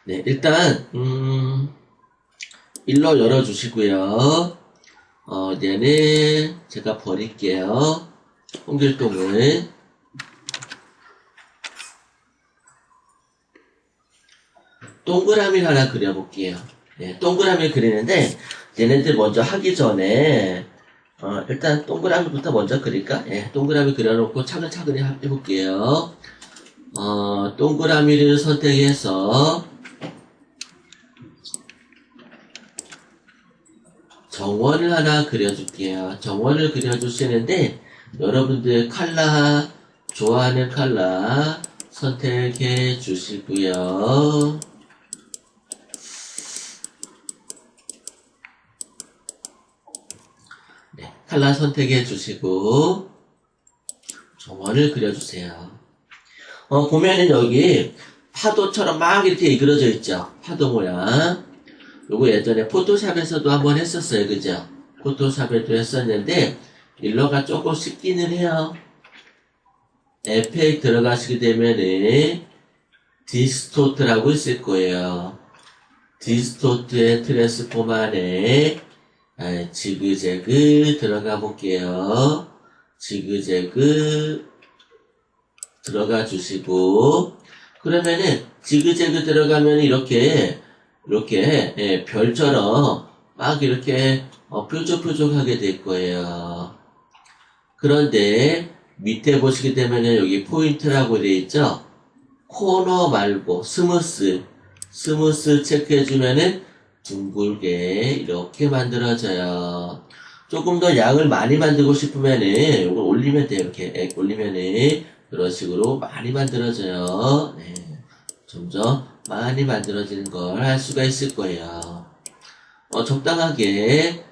네, 일단 일로 열어주시고요. 얘는 제가 버릴게요. 홍길동은. 동그라미를 하나 그려볼게요. 네, 동그라미를 그리는데 얘네들 먼저 하기 전에 일단 동그라미부터 먼저 그릴까? 예, 동그라미 그려놓고 차근차근히 해볼게요. 동그라미를 선택해서 정원을 하나 그려줄게요. 정원을 그려주시는데 여러분들 컬러, 좋아하는 컬러 선택해 주시고요. 네, 컬러 선택해 주시고 정원을 그려주세요. 보면은 여기 파도처럼 막 이렇게 이그러져 있죠. 파도 모양. 요거 예전에 포토샵에서도 한번 했었어요. 그죠? 포토샵에도 했었는데 일러가 조금 쉽기는 해요. 에펙 들어가시게 되면은 디스토트라고 있을 거예요. 디스토트의 트랜스폼 안에 지그재그 들어가 볼게요. 지그재그 들어가 주시고 그러면은 지그재그 들어가면 이렇게 별처럼 막 이렇게 뾰족뾰족하게 될 거예요. 그런데 밑에 보시게 되면은 여기 포인트라고 되어 있죠? 코너 말고 스무스 체크해주면은 둥글게 이렇게 만들어져요. 조금 더 양을 많이 만들고 싶으면은 이걸 올리면 돼요. 이렇게 올리면은 이런 식으로 많이 만들어져요. 네. 점점 많이 만들어지는 걸 할 수가 있을 거예요. 적당하게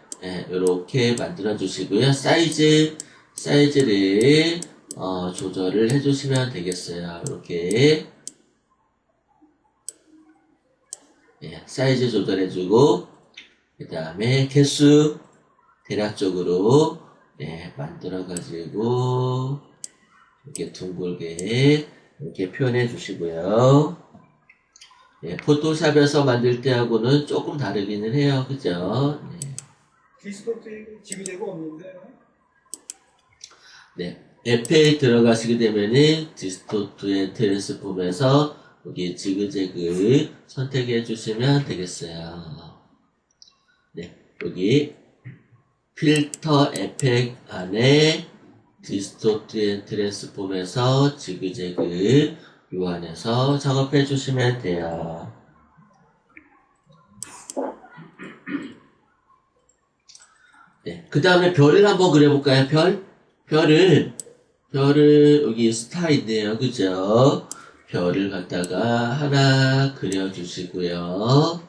이렇게 만들어 주시고요. 사이즈를 조절을 해주시면 되겠어요. 이렇게 사이즈 조절해주고 그 다음에 개수 대략적으로 만들어가지고 이렇게 둥글게 이렇게 표현해 주시고요. 포토샵에서 만들 때하고는 조금 다르기는 해요. 그죠? 디스토트 지그재그 없는데? 네. 에페에 들어가시게 되면은 디스토트의 트랜스폼에서 여기 지그재그 선택해 주시면 되겠어요. 네. 여기 필터 에펙 안에 디스토트의 트랜스폼에서 지그재그 요 안에서 작업해 주시면 돼요. 네. 그 다음에 별을 한번 그려볼까요? 별을 여기 스타 있네요. 그죠? 별을 갖다가 하나 그려주시고요.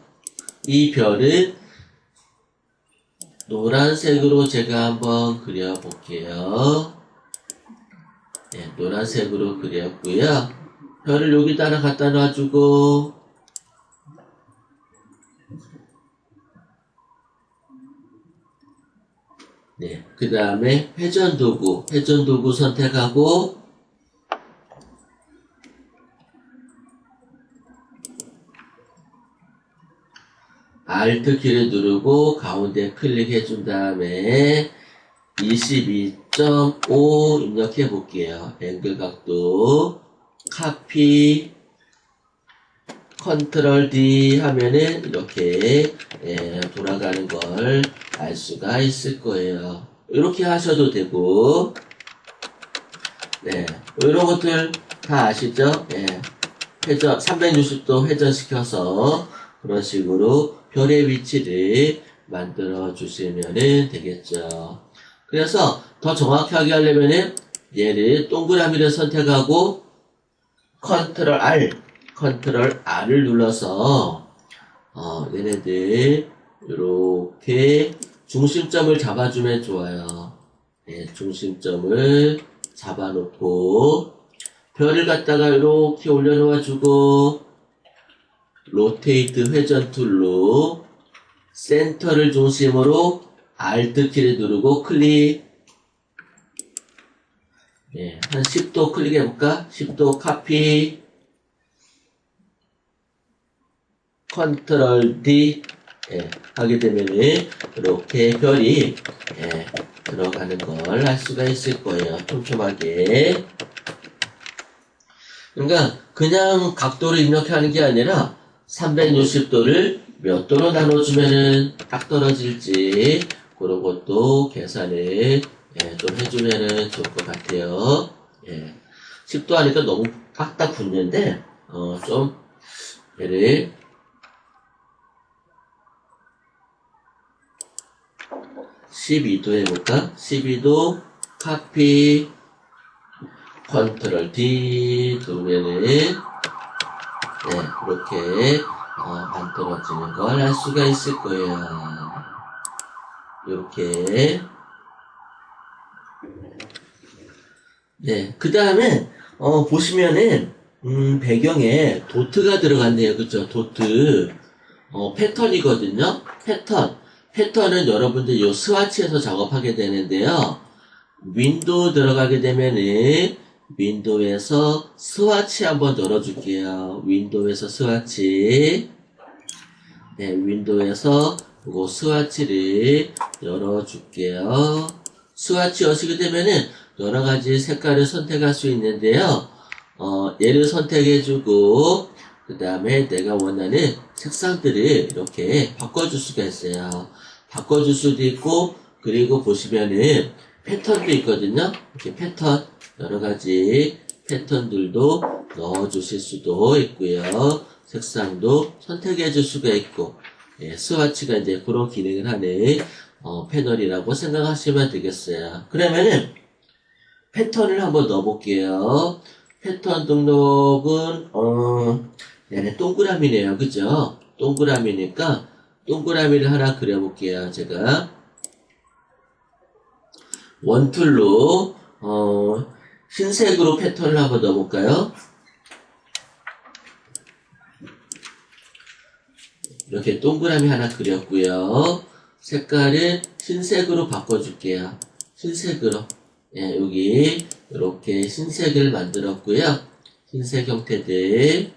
이 별은 노란색으로 제가 한번 그려볼게요. 네, 노란색으로 그렸고요. 별을 여기다 하나 갖다 놔주고 네, 그 다음에 회전도구 선택하고 Alt 키를 누르고 가운데 클릭해 준 다음에 22.5 입력해 볼게요. 앵글 각도 카피 컨트롤 D 하면은 이렇게 돌아가는 걸 알 수가 있을 거예요. 이렇게 하셔도 되고 이런 것들 다 아시죠? 회전 360도 회전시켜서 그런 식으로 별의 위치를 만들어 주시면 되겠죠. 그래서 더 정확하게 하려면은 얘를 동그라미를 선택하고 컨트롤 R을 눌러서 얘네들 이렇게 중심점을 잡아주면 좋아요. 중심점을 잡아놓고 별을 갖다가 이렇게 올려놓아주고 로테이트 회전 툴로 센터를 중심으로 Alt 키를 누르고 클릭 한 10도 클릭해볼까? 10도 카피 컨트롤 D 하게 되면은 이렇게 별이 들어가는 걸 알 수가 있을 거예요. 촘촘하게. 그러니까 그냥 각도를 입력하는 게 아니라 360도를 몇 도로 나눠주면은 딱 떨어질지 그런 것도 계산을 좀 해주면은 좋을 것 같아요. 10도 하니까 너무 빡딱 붙는데 좀 얘를 12도 해볼까? 12도 카피 컨트롤 D 누르면은 이렇게 만들어지는 걸 알 수가 있을 거예요. 이렇게 그 다음에 보시면은 배경에 도트가 들어갔네요. 그쵸? 도트 패턴이거든요. 패턴은 여러분들 요 스와치에서 작업하게 되는데요. 윈도우 들어가게 되면은 윈도우에서 스와치 한번 열어줄게요. 윈도우에서 스와치. 윈도우에서 요 스와치를 열어줄게요. 스와치 여시게 되면은 여러가지 색깔을 선택할 수 있는데요. 얘를 선택해주고 그 다음에 내가 원하는 색상들을 이렇게 바꿔줄 수가 있어요. 바꿔줄 수도 있고 그리고 보시면은 패턴도 있거든요. 이렇게 패턴 여러가지 패턴들도 넣어주실 수도 있고요. 색상도 선택해 줄 수가 있고 스와치가 이제 그런 기능을 하는 패널이라고 생각하시면 되겠어요. 그러면은 패턴을 한번 넣어볼게요. 패턴 등록은 얘네 동그라미네요. 그죠? 동그라미니까 동그라미를 하나 그려볼게요. 제가 원툴로 흰색으로 패턴을 한번 넣어볼까요? 이렇게 동그라미 하나 그렸고요. 색깔은 흰색으로 바꿔줄게요. 흰색으로 여기 이렇게 흰색을 만들었고요. 흰색 형태들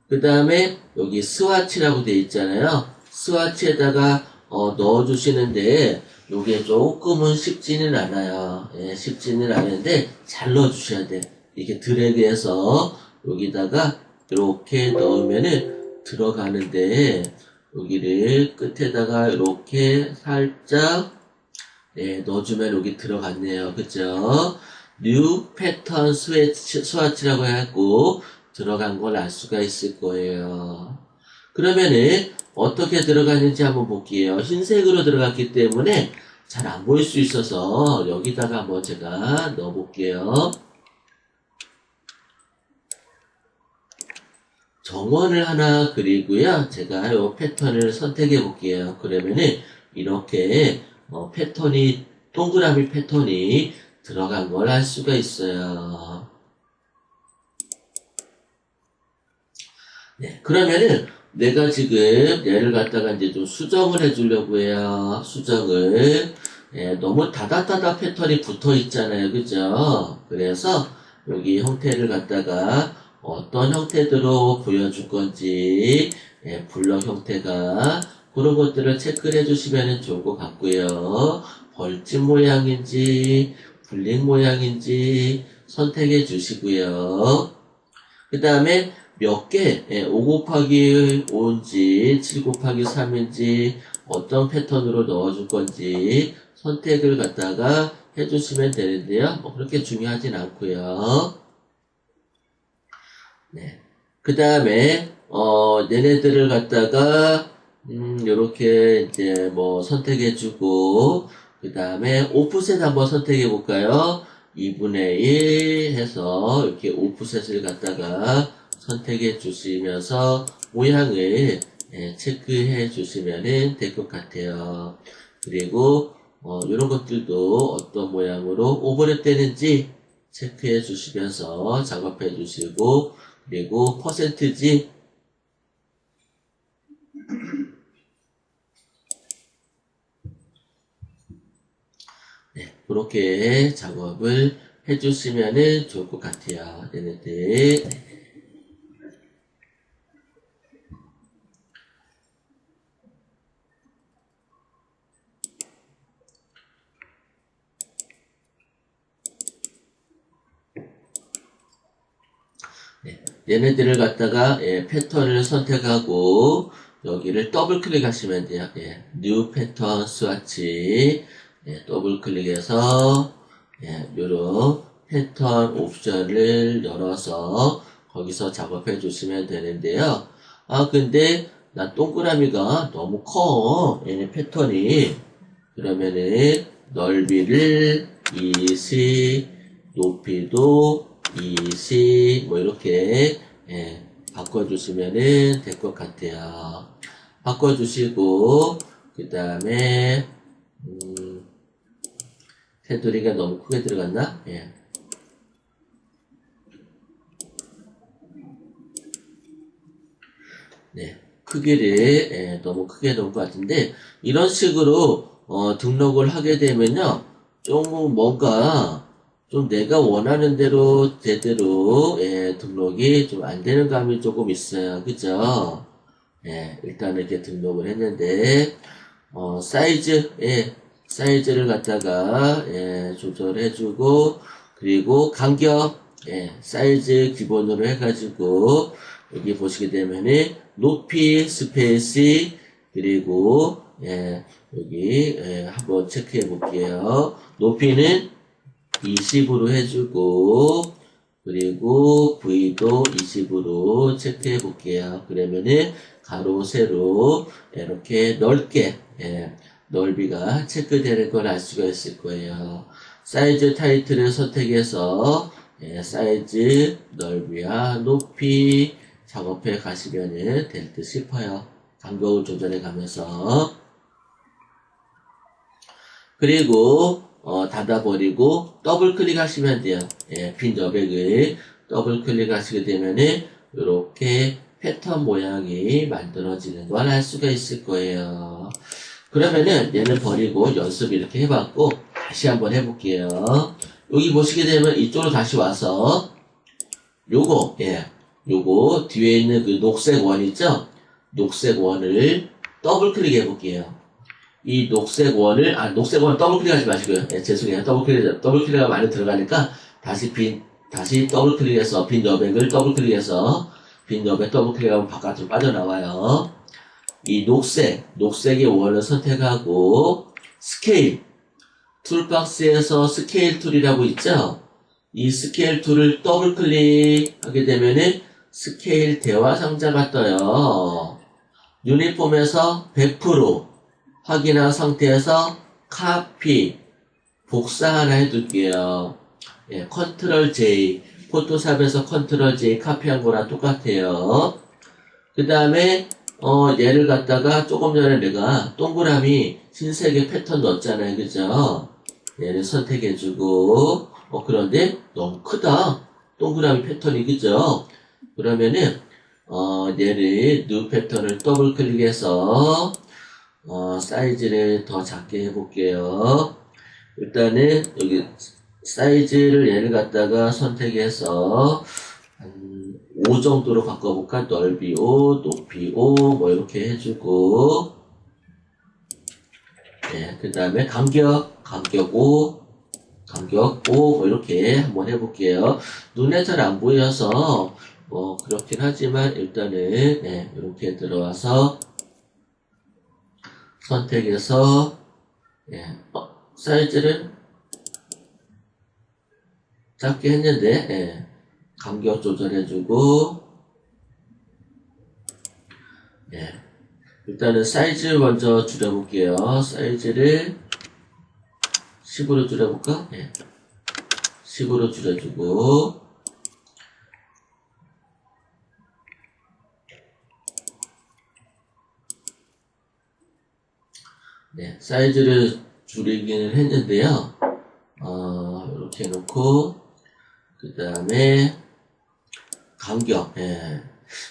그 다음에 여기 스와치라고 되어 있잖아요. 스와치에다가 넣어주시는데 요게 조금은 쉽지는 않아요. 쉽지는 않은데 잘 넣어주셔야 돼. 이렇게 드래그해서 여기다가 이렇게 넣으면은 들어가는데 여기를 끝에다가 이렇게 살짝 넣어주면 여기 들어갔네요. 그죠? New Pattern Swatch라고 해갖고 들어간 걸 알 수가 있을 거예요. 그러면은 어떻게 들어가는지 한번 볼게요. 흰색으로 들어갔기 때문에 잘 안 보일 수 있어서 여기다가 한번 제가 넣어볼게요. 정원을 하나 그리고요. 제가 이 패턴을 선택해 볼게요. 그러면은 이렇게 패턴이 동그라미 패턴이 들어간 걸 알 수가 있어요. 그러면은 내가 지금 얘를 갖다가 이제 좀 수정을 해주려고 해요. 수정을. 너무 다다다다 패턴이 붙어 있잖아요. 그죠? 그래서 여기 형태를 갖다가 어떤 형태대로 보여줄 건지, 블럭 형태가 그런 것들을 체크를 해주시면 좋을 것 같고요. 벌집 모양인지, 블링 모양인지 선택해 주시고요. 그 다음에 몇 개, 5 곱하기 5인지, 7 곱하기 3인지, 어떤 패턴으로 넣어줄 건지 선택을 갖다가 해주시면 되는데요. 뭐 그렇게 중요하진 않고요. 그 다음에 얘네들을 갖다가 요렇게 이제 뭐 선택해주고 그 다음에 오프셋 한번 선택해 볼까요? 2분의 1 해서 이렇게 오프셋을 갖다가 선택해 주시면서 모양을 체크해 주시면 될 것 같아요. 그리고 이런 것들도 어떤 모양으로 오버랩 되는지 체크해 주시면서 작업해 주시고 그리고 퍼센트지 그렇게 작업을 해주시면 좋을 것 같아요. 얘네들. 얘네들을 갖다가 패턴을 선택하고 여기를 더블 클릭하시면 돼요. New 패턴 스와치 더블 클릭해서 요런 패턴 옵션을 열어서 거기서 작업해 주시면 되는데요. 근데 나 동그라미가 너무 커. 얘네 패턴이. 그러면은 넓이를 20, 높이도 20, 뭐 이렇게 바꿔주시면은 될 것 같아요. 바꿔주시고 그 다음에 테두리가 너무 크게 들어갔나? 크기를 너무 크게 놓은 것 같은데 이런 식으로 등록을 하게 되면요 좀 뭔가 좀 내가 원하는 대로 제대로 등록이 좀 안 되는 감이 조금 있어요. 그죠? 일단 이렇게 등록을 했는데 사이즈를 갖다가 조절해주고 그리고 간격 사이즈 기본으로 해가지고 여기 보시게 되면은 높이 스페이스 그리고 여기 한번 체크해 볼게요. 높이는 20으로 해주고 그리고 V도 20으로 체크해 볼게요. 그러면은 가로 세로 이렇게 넓게 넓이가 체크되는 걸 알 수가 있을 거예요. 사이즈 타이틀을 선택해서 사이즈 넓이와 높이 작업해 가시면 될 듯 싶어요. 간격을 조절해 가면서 그리고 닫아버리고 더블 클릭하시면 돼요. 빈 여백을 더블 클릭하시게 되면은 이렇게 패턴 모양이 만들어지는 걸 알 수가 있을 거예요. 그러면은 얘는 버리고 연습 이렇게 해봤고 다시 한번 해볼게요. 여기 보시게 되면 이쪽으로 다시 와서 요거 뒤에 있는 그 녹색 원 있죠? 녹색 원을 더블 클릭해 볼게요. 이 녹색 원을 녹색 원 더블 클릭하지 마시고요. 죄송해요. 더블 클릭가 많이 들어가니까 다시 더블 클릭해서 빈 여백을 더블 클릭해서 빈 여백 더블 클릭하면 바깥으로 빠져나와요. 이 녹색의 원을 선택하고 스케일 툴박스에서 스케일 툴이라고 있죠? 이 스케일 툴을 더블 클릭하게 되면은 스케일 대화 상자가 떠요. 유니폼에서 100% 확인한 상태에서 카피 복사 하나 해둘게요. 컨트롤 J 포토샵에서 컨트롤 J 카피한 거랑 똑같아요. 그 다음에 얘를 갖다가 조금 전에 내가 동그라미 흰색의 패턴 넣었잖아요. 그죠? 얘를 선택해주고 그런데 너무 크다. 동그라미 패턴이 그죠? 그러면은 얘를 뉴 패턴을 더블 클릭해서 사이즈를 더 작게 해볼게요. 일단은 여기 사이즈를 얘를 갖다가 선택해서 한 5 정도로 바꿔볼까? 넓이 5, 높이 5, 뭐 이렇게 해주고 그 다음에 간격 5, 뭐 이렇게 한번 해볼게요. 눈에 잘 안 보여서 그렇긴 하지만 일단은 이렇게 들어와서 선택해서 사이즈를 작게 했는데 간격 조절해주고 일단은 사이즈 먼저 줄여볼게요. 사이즈를 10으로 줄여볼까? 10으로 줄여주고 사이즈를 줄이기는 했는데요. 이렇게 해놓고 그 다음에 간격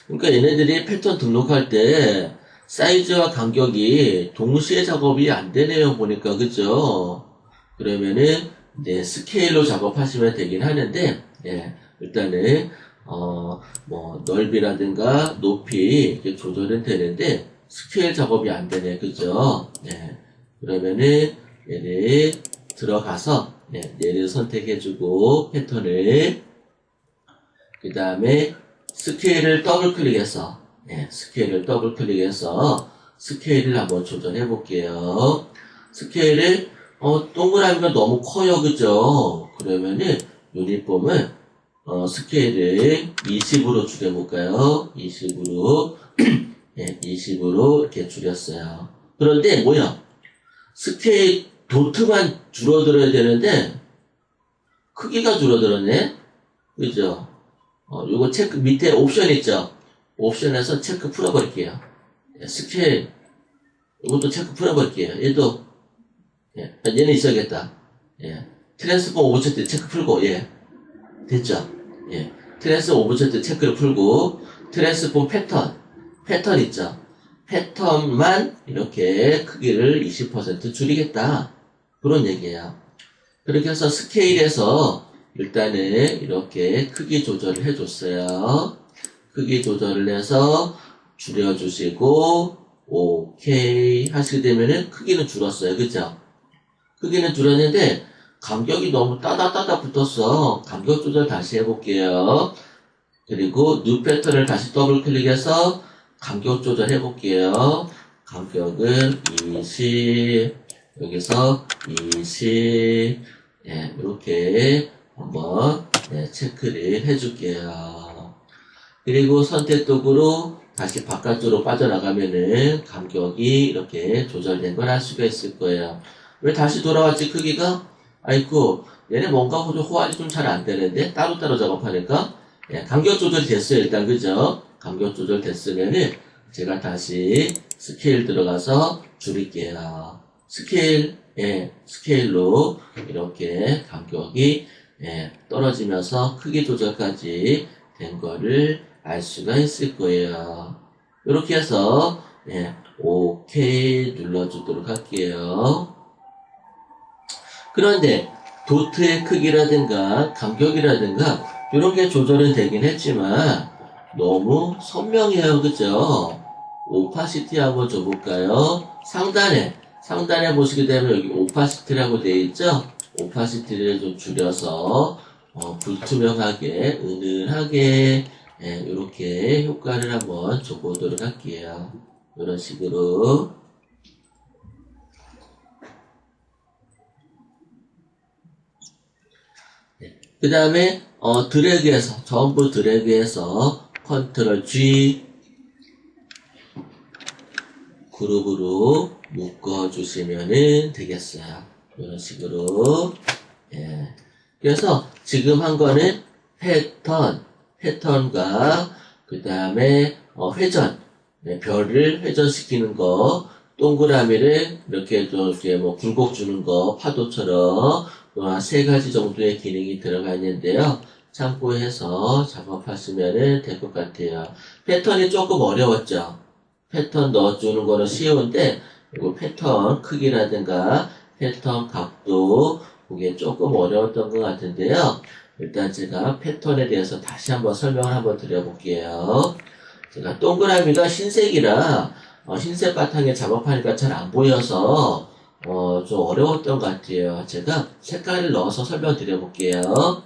그러니까 얘네들이 패턴 등록할 때 사이즈와 간격이 동시에 작업이 안 되네요. 보니까 그죠? 그러면은 스케일로 작업하시면 되긴 하는데 일단은 뭐 넓이라든가 높이 이렇게 조절은 되는데 스케일 작업이 안 되네. 그죠? 그러면은 얘를 들어가서 얘를 선택해주고 패턴을 그 다음에 스케일을 더블 클릭해서, 스케일을 더블 클릭해서 스케일을 한번 조절해 볼게요. 스케일을, 동그라미가 너무 커요. 그죠? 그러면은 유니폼을, 스케일을 20으로 줄여볼까요? 20으로, 20으로 이렇게 줄였어요. 그런데 뭐야? 스케일 도트만 줄어들어야 되는데, 크기가 줄어들었네? 그죠? 요거 체크, 밑에 옵션 있죠? 옵션에서 체크 풀어버릴게요. 스케일, 요것도 체크 풀어버릴게요. 얘도, 얘는 있어야겠다. 트랜스폼 오브젝트 체크 풀고, 됐죠? 트랜스폼 오브젝트 체크를 풀고, 트랜스폼 패턴 있죠? 패턴만 이렇게 크기를 20% 줄이겠다. 그런 얘기예요. 그렇게 해서 스케일에서 일단은 이렇게 크기 조절을 해줬어요. 크기 조절을 해서 줄여주시고 오케이 하시게 되면은 크기는 줄었어요. 그죠? 크기는 줄었는데 간격이 너무 따다 붙었어. 간격 조절 다시 해볼게요. 그리고 뉴 패턴을 다시 더블 클릭해서 간격 조절 해볼게요. 간격은 20, 여기서 20, 이렇게 한번 체크를 해줄게요. 그리고 선택 도구로 다시 바깥쪽으로 빠져나가면은 간격이 이렇게 조절된 걸 알 수가 있을 거예요. 왜 다시 돌아왔지 크기가? 아이고 얘네 뭔가 호환이 좀 잘 안 되는데 따로따로 작업하니까 간격 조절이 됐어요. 일단 그죠? 간격 조절 됐으면은 제가 다시 스케일 들어가서 줄일게요. 스케일로 이렇게 간격이 떨어지면서 크기 조절까지 된 거를 알 수가 있을 거예요. 이렇게 해서 오케이 눌러주도록 할게요. 그런데 도트의 크기라든가 간격이라든가 이런 게 조절은 되긴 했지만 너무 선명해요. 그죠? 오파시티 한번 줘볼까요? 상단에 보시게 되면 여기 오파시티라고 되어 있죠? 오파시티를 좀 줄여서 불투명하게 은은하게 이렇게 효과를 한번 줘보도록 할게요. 이런 식으로 그 다음에 드래그해서 전부 드래그해서 컨트롤 G 그룹으로 묶어주시면 되겠어요. 이런 식으로. 그래서 지금 한 거는 패턴과 그 다음에 회전, 별을 회전시키는 거, 동그라미를 이렇게 좀 이렇게 뭐 굴곡 주는 거, 파도처럼 한 3가지 정도의 기능이 들어가 있는데요. 참고해서 작업하시면 될 것 같아요. 패턴이 조금 어려웠죠. 패턴 넣어주는 거는 쉬운데, 그리고 패턴 크기라든가 패턴 각도 그게 조금 어려웠던 것 같은데요. 일단 제가 패턴에 대해서 다시 한번 설명을 한번 드려볼게요. 제가 동그라미가 흰색이라 흰색 바탕에 작업하니까 잘 안 보여서 좀 어려웠던 것 같아요. 제가 색깔을 넣어서 설명드려볼게요.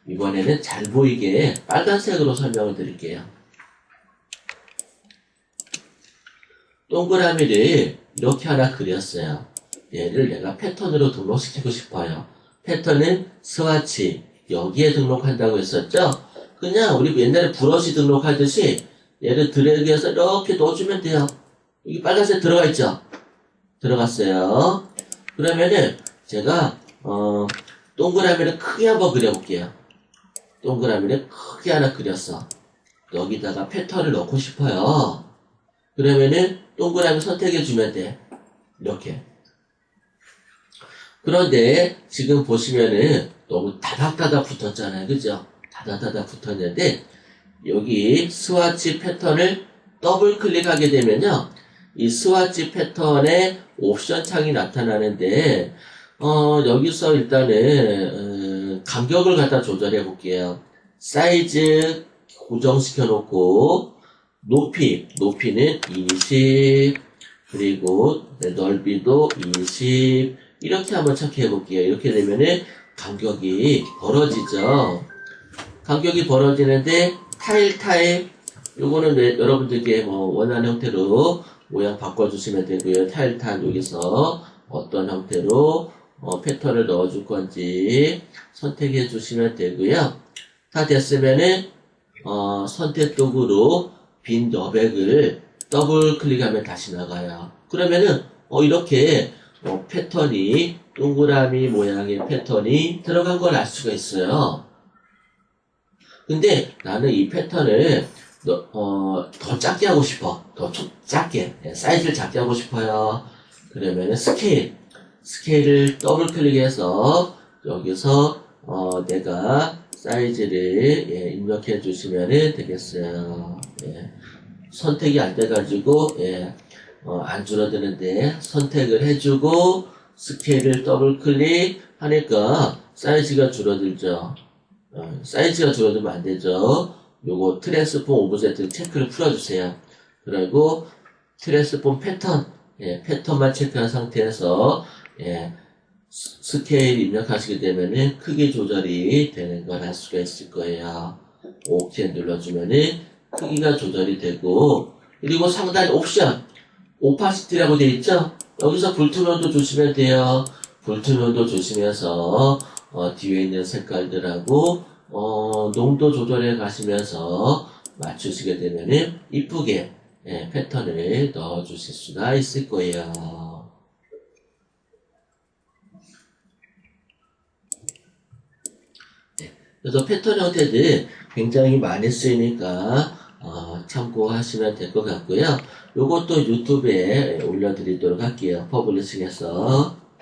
이번에는 잘 보이게 빨간색으로 설명을 드릴게요. 동그라미를 이렇게 하나 그렸어요. 얘를 내가 패턴으로 등록시키고 싶어요. 패턴은 스와치 여기에 등록한다고 했었죠? 그냥 우리 옛날에 브러쉬 등록하듯이 얘를 드래그해서 이렇게 넣어주면 돼요. 여기 빨간색 들어가 있죠? 들어갔어요. 그러면은 제가 동그라미를 크게 한번 그려볼게요. 동그라미를 크게 하나 그렸어. 여기다가 패턴을 넣고 싶어요. 그러면은 동그라미 선택해주면 돼. 이렇게. 그런데 지금 보시면은 너무 다닥다닥 붙었잖아요. 그죠? 다닥다닥 붙었는데 여기 스와치 패턴을 더블 클릭하게 되면요. 이 스와치 패턴의 옵션 창이 나타나는데 여기서 일단은 간격을 갖다 조절해 볼게요. 사이즈 고정시켜 놓고 높이는 20 그리고 넓이도 20 이렇게 한번 체크해 볼게요. 이렇게 되면은 간격이 벌어지죠. 간격이 벌어지는데 타일 요거는 여러분들께 뭐 원하는 형태로 모양 바꿔주시면 되고요. 타일 여기서 어떤 형태로 패턴을 넣어줄 건지 선택해 주시면 되고요. 다 됐으면은 선택 도구로 빈 여백을 더블 클릭하면 다시 나가요. 그러면은 이렇게 패턴이 동그라미 모양의 패턴이 들어간 걸 알 수가 있어요. 근데 나는 이 패턴을 더 작게 하고 싶어. 더 작게. 사이즈를 작게 하고 싶어요. 그러면은 스케일을 더블 클릭해서 여기서 내가 사이즈를 입력해 주시면 되겠어요. 선택이 안 돼가지고 안 줄어드는데 선택을 해주고 스케일을 더블 클릭 하니까 사이즈가 줄어들죠. 사이즈가 줄어들면 안 되죠. 요거 트랜스폼 오브젝트 체크를 풀어주세요. 그리고 트랜스폼 패턴만 체크한 상태에서 스케일 입력하시게 되면은 크기 조절이 되는 걸 알 수가 있을 거예요. OK 눌러주면은 크기가 조절이 되고, 그리고 상단에 옵션 오파시티라고 되어 있죠. 여기서 불투명도 주시면 돼요. 불투명도 주시면서 뒤에 있는 색깔들하고 농도 조절해 가시면서 맞추시게 되면은 이쁘게 패턴을 넣어 주실 수가 있을 거예요. 그래서 패턴 형태들 굉장히 많이 쓰이니까 참고하시면 될 것 같고요. 요것도 유튜브에 올려드리도록 할게요. 퍼블리싱해서.